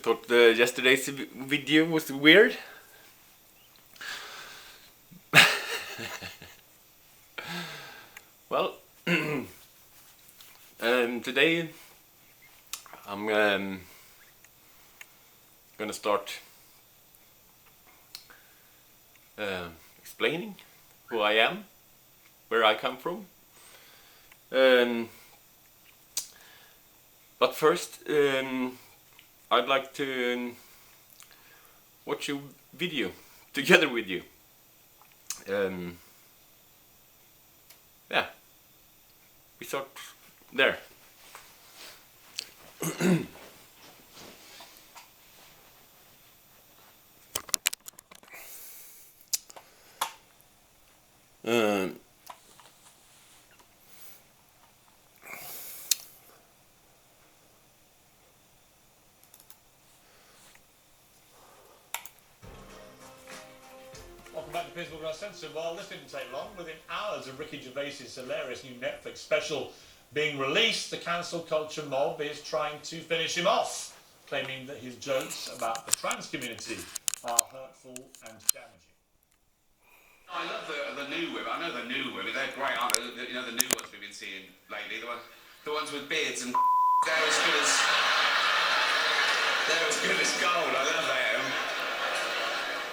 thought yesterday's video was weird. Well, today I'm gonna start explaining who I am, where I come from. But first, I'd like to watch a video together with you. Yeah, we start there. Welcome back to Principal Grass Censored. Well, this didn't take long. Within hours of Ricky Gervais's hilarious new Netflix special being released, the cancel culture mob is trying to finish him off, claiming that his jokes about the trans community are hurtful and damaging. I love the new women. I know the new women. They're great, aren't they? You know, the new ones we've been seeing lately. The ones with beards and they're as good as gold. I love them.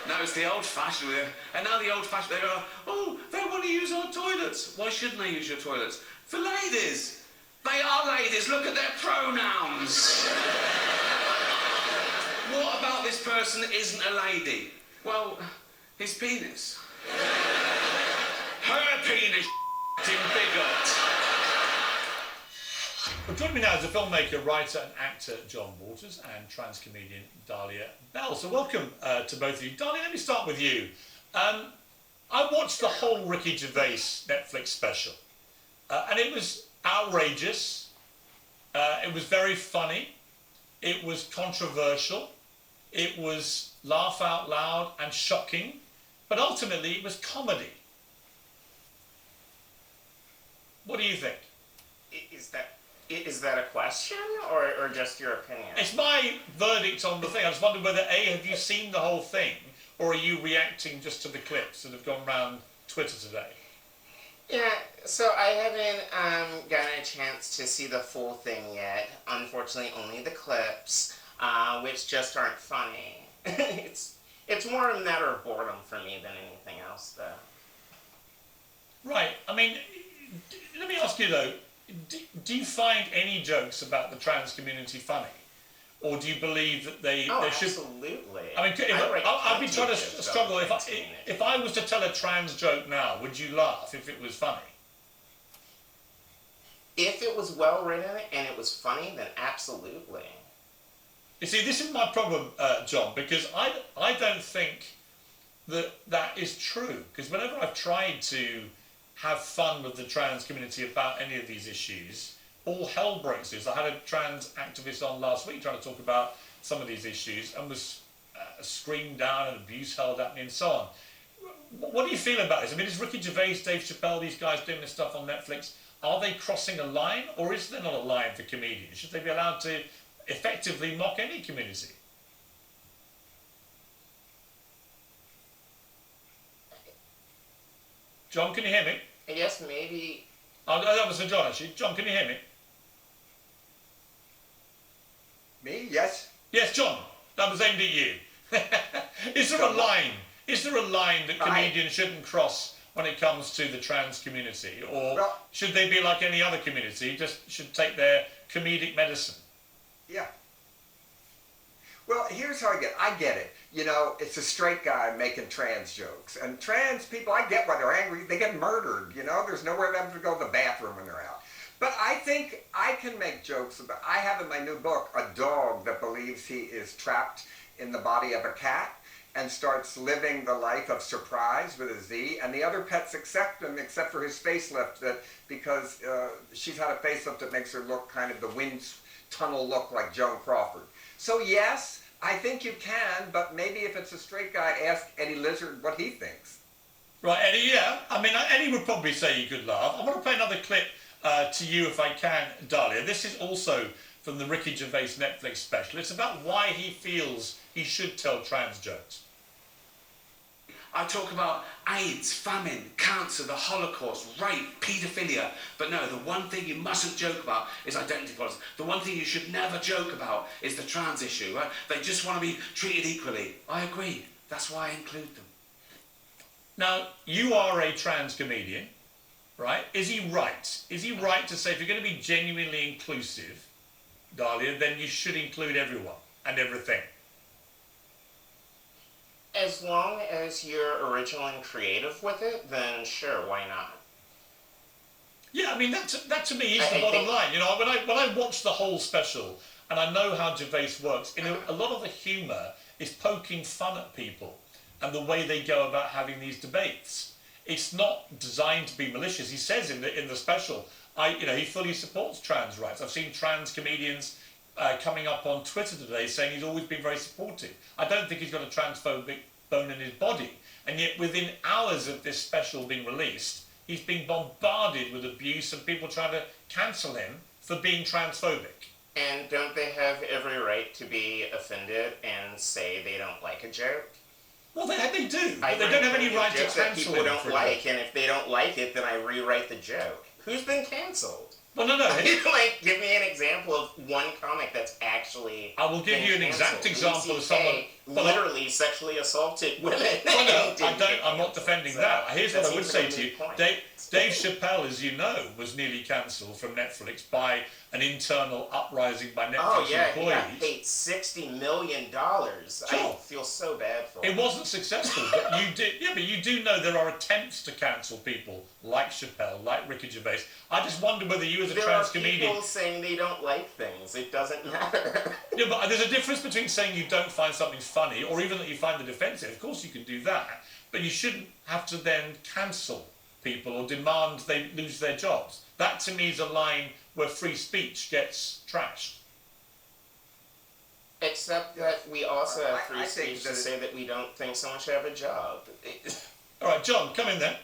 No, it's the old-fashioned. And now the old-fashioned, they go, oh, they want to use our toilets. Why shouldn't they use your toilets? For ladies. They are ladies. Look at their pronouns. What about this person that isn't a lady? Well, his penis. Her penis, bigot. Well, joining me now is the filmmaker, writer and actor John Waters and trans comedian Dahlia Bell. So welcome to both of you. Dahlia, let me start with you. I watched the whole Ricky Gervais Netflix special and it was outrageous, it was very funny, it was controversial, it was laugh out loud and shocking, but ultimately it was comedy. What do you think? Is that a question or just your opinion? It's my verdict on the thing. I just wondered whether have you seen the whole thing, or are you reacting just to the clips that have gone around Twitter today? Yeah, so I haven't gotten a chance to see the full thing yet. Unfortunately, only the clips, which just aren't funny. It's more a matter of boredom for me than anything else, though. Right. I mean, let me ask you though. Do you find any jokes about the trans community funny, or do you believe that they should? Absolutely. I mean, I'd be trying to struggle if I was to tell a trans joke now. Would you laugh if it was funny? If it was well written and it was funny, then absolutely. You see, this is my problem, John, because I don't think that is true. Because whenever I've tried to have fun with the trans community about any of these issues, all hell breaks loose. I had a trans activist on last week trying to talk about some of these issues and was screamed down and abuse held at me and so on. What do you feel about this? I mean, is Ricky Gervais, Dave Chappelle, these guys doing this stuff on Netflix, are they crossing a line, or is there not a line for comedians? Should they be allowed to effectively mock any community? John, can you hear me? Yes, maybe. Oh, that was for John, actually. John, can you hear me? Me? Yes. Yes, John. That was aimed at you. Is there a line? Is there a line that comedians shouldn't cross when it comes to the trans community, or should they be like any other community? Just should take their comedic medicine. Yeah. Well, here's how I get it. You know, it's a straight guy making trans jokes. And trans people, I get why they're angry. They get murdered, you know. There's nowhere for them to go to the bathroom when they're out. But I think I can make jokes about... I have in my new book a dog that believes he is trapped in the body of a cat and starts living the life of surprise with a Z. And the other pets accept him except for his facelift, because she's had a facelift that makes her look kind of the wind tunnel look like Joan Crawford. So yes, I think you can, but maybe if it's a straight guy, ask Eddie Lizard what he thinks. Right, Eddie, yeah. I mean, Eddie would probably say you could laugh. I want to play another clip to you if I can, Dahlia. This is also from the Ricky Gervais Netflix special. It's about why he feels he should tell trans jokes. I talk about AIDS, famine, cancer, the Holocaust, rape, paedophilia. But no, the one thing you mustn't joke about is identity politics. The one thing you should never joke about is the trans issue. Right? They just want to be treated equally. I agree. That's why I include them. Now, you are a trans comedian, right? Is he right? Is he right to say if you're going to be genuinely inclusive, Dahlia, then you should include everyone and everything? As long as you're original and creative with it, then sure, why not? Yeah, I mean, that to me is the I bottom think- line. You know, when I watch the whole special, and I know how Gervais works, you know, a lot of the humour is poking fun at people and the way they go about having these debates. It's not designed to be malicious. He says in the special, he fully supports trans rights. I've seen trans comedians coming up on Twitter today saying he's always been very supportive. I don't think he's got a transphobic bone in his body. And yet within hours of this special being released, he's been bombarded with abuse and people trying to cancel him for being transphobic. And don't they have every right to be offended and say they don't like a joke? Well, they do, I but they don't have any bring right to jokes that cancel people him don't for it. like, and if they don't like it, then I rewrite the joke. Who's been canceled? Well, no. Like, give me an example of one comic that's actually. I will give been you an canceled. exact example of ECK someone. Well, literally sexually assaulted women. Well, no, Didn't get I'm not canceled. defending So that. Here's what that's I would even say a to you. moot point. Dave Chappelle, as you know, was nearly cancelled from Netflix by an internal uprising by Netflix Oh yeah, he employees. got paid $60 million. I Sure. feel so bad for him. It wasn't successful, but you did. Yeah, but you do know there are attempts to cancel people like Chappelle, like Ricky Gervais. I just wonder whether you, as a There are trans people comedian, saying they don't like things. It doesn't matter. yeah, but there's a difference between saying you don't find something funny or even that you find it offensive. Of course, you can do that, but you shouldn't have to then cancel people or demand they lose their jobs. That to me is a line where free speech gets trashed. Except that we also have I free think speech that to say that we don't think someone should have a job. All right, John, come in then.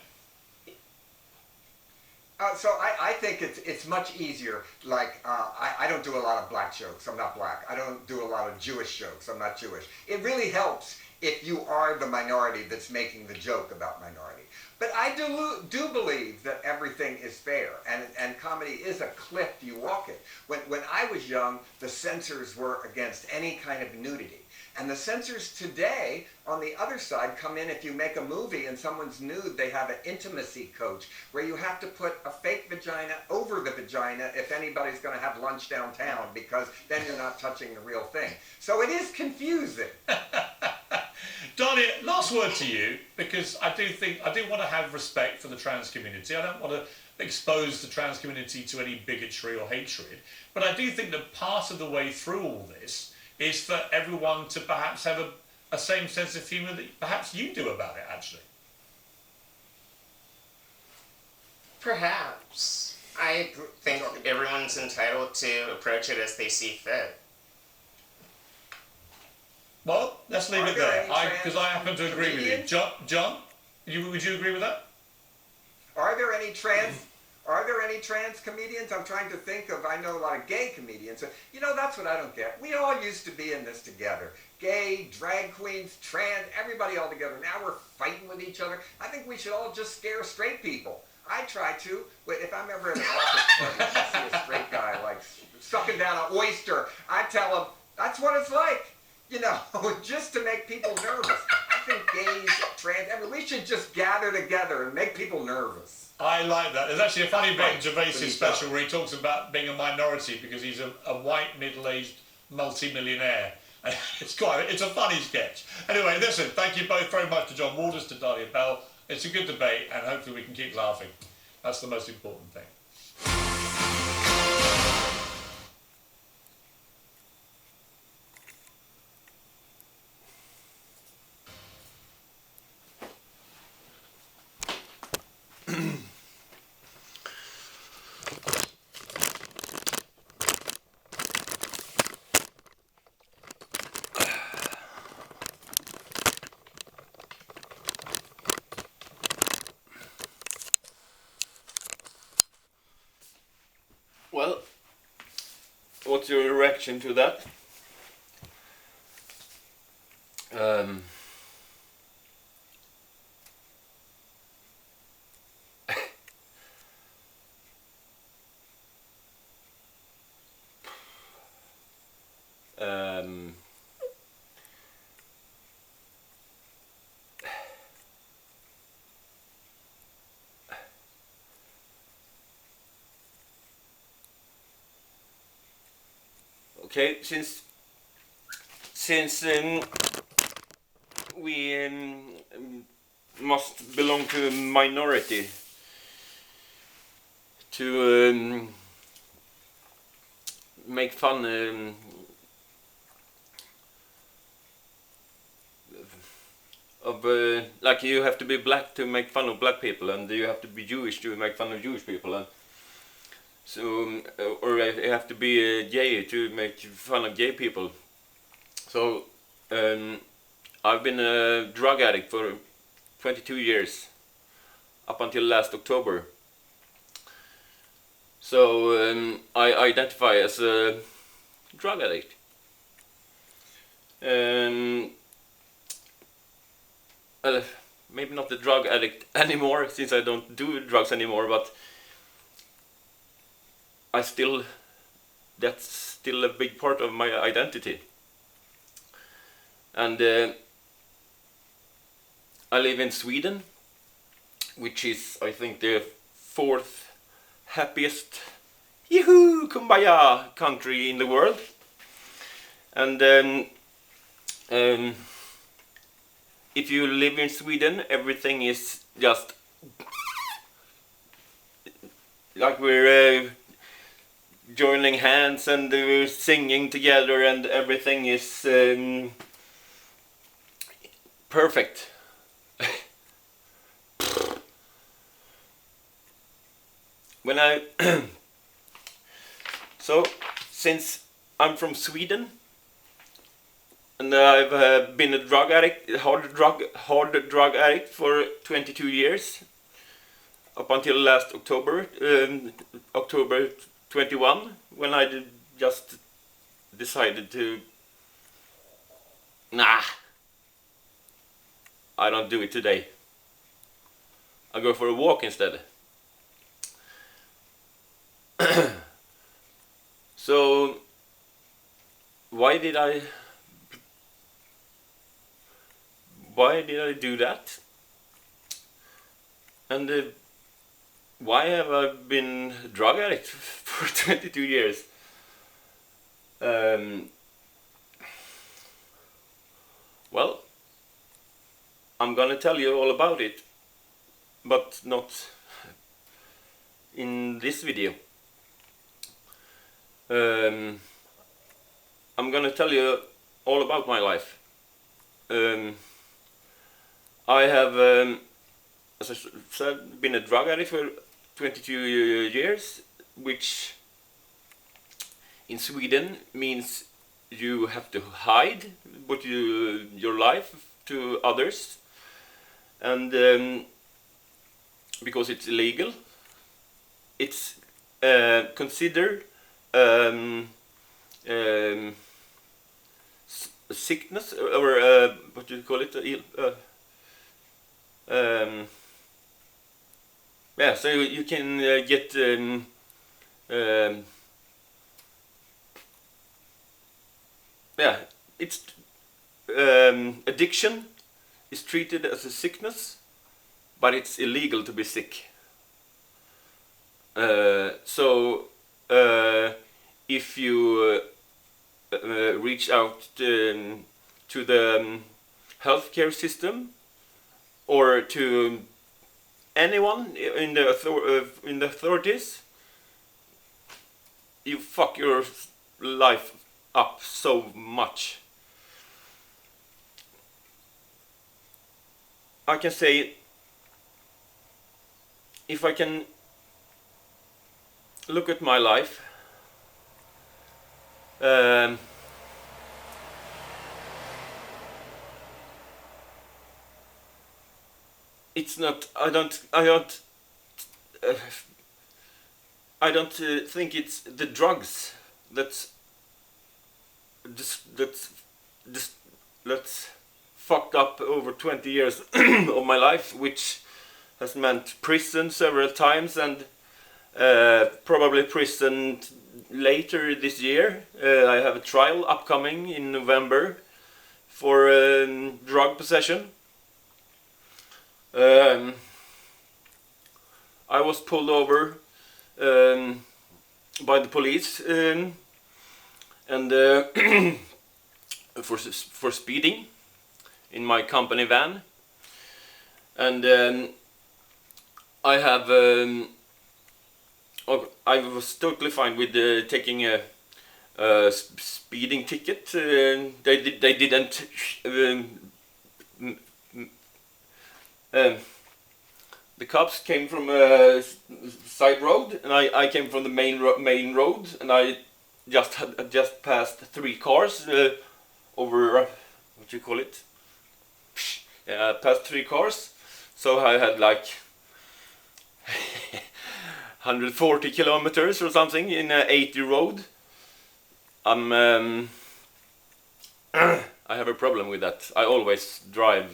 So I think it's much easier. Like I don't do a lot of black jokes. I'm not black. I don't do a lot of Jewish jokes. I'm not Jewish. It really helps if you are the minority that's making the joke about minority. But I do believe that everything is fair, and comedy is a cliff you walk it. When I was young, the censors were against any kind of nudity. And the censors today, on the other side, come in if you make a movie and someone's nude, they have an intimacy coach where you have to put a fake vagina over the vagina if anybody's going to have lunch downtown, because then you're not touching the real thing. So it is confusing. Dahlia, last word to you, because I do want to have respect for the trans community. I don't want to expose the trans community to any bigotry or hatred. But I do think that part of the way through all this is for everyone to perhaps have a same sense of humour that perhaps you do about it, actually. Perhaps. I think everyone's entitled to approach it as they see fit. Well, let's leave Are it there there, any because I happen to agree with you. comedians? John, would you agree with that? Are there any trans comedians? I'm trying to think of, I know a lot of gay comedians. You know, that's what I don't get. We all used to be in this together. Gay, drag queens, trans, everybody all together. Now we're fighting with each other. I think we should all just scare straight people. I try to, but if I'm ever in an office party and I see a straight guy like sucking down an oyster, I tell him, that's what it's like. You know, just to make people nervous. I think gays, trans, we should just gather together and make people nervous. I like that. There's actually a funny bit in Right. Gervais' Pretty special where he talks about being a minority because he's a white, middle-aged multi-millionaire. It's a funny sketch. Anyway, listen, thank you both very much to John Waters, to Dahlia Bell. It's a good debate, and hopefully we can keep laughing. That's the most important thing. Well, what's your reaction to that? Um, okay, since we must belong to a minority to make fun of like you have to be black to make fun of black people, and you have to be Jewish to make fun of Jewish people, and so or you have to be gay to make fun of gay people. So I've been a drug addict for 22 years, up until last October. So I identify as a drug addict. Maybe not a drug addict anymore, since I don't do drugs anymore, but that's still a big part of my identity. And I live in Sweden, which is, I think, the fourth happiest, yahoo, kumbaya country in the world. And if you live in Sweden, everything is just like we're joining hands and we're singing together, and everything is perfect. When I so since I'm from Sweden and I've been a drug addict, hard drug addict for 22 years, up until last October, October 21, when I just decided to, nah, I don't do it today. I go for a walk instead. So why did I do that? And why have I been a drug addict for 22 years? Well, I'm gonna tell you all about it, but not in this video. I'm gonna tell you all about my life. I have, as I said, been a drug addict for 22 years, which in Sweden means you have to hide your life to others, and because it's illegal, it's considered sickness, or what do you call it? Yeah, so you can get yeah, it's addiction is treated as a sickness, but it's illegal to be sick. So if you reach out to the healthcare system or to anyone in the authorities, you fuck your life up so much. I can say, if I can look at my life, it's not. I don't think it's the drugs that's that's fucked up over 20 years of my life, which has meant prison several times, and probably prison later this year. I have a trial upcoming in November for drug possession. I was pulled over by the police and for speeding in my company van, and I was totally fine with taking a speeding ticket. They didn't. The cops came from a side road, and I came from the main road, and I had just passed 3 cars over what you call it. Passed 3 cars, so I had like 140 kilometers or something in a 80 road. I have a problem with that. I always drive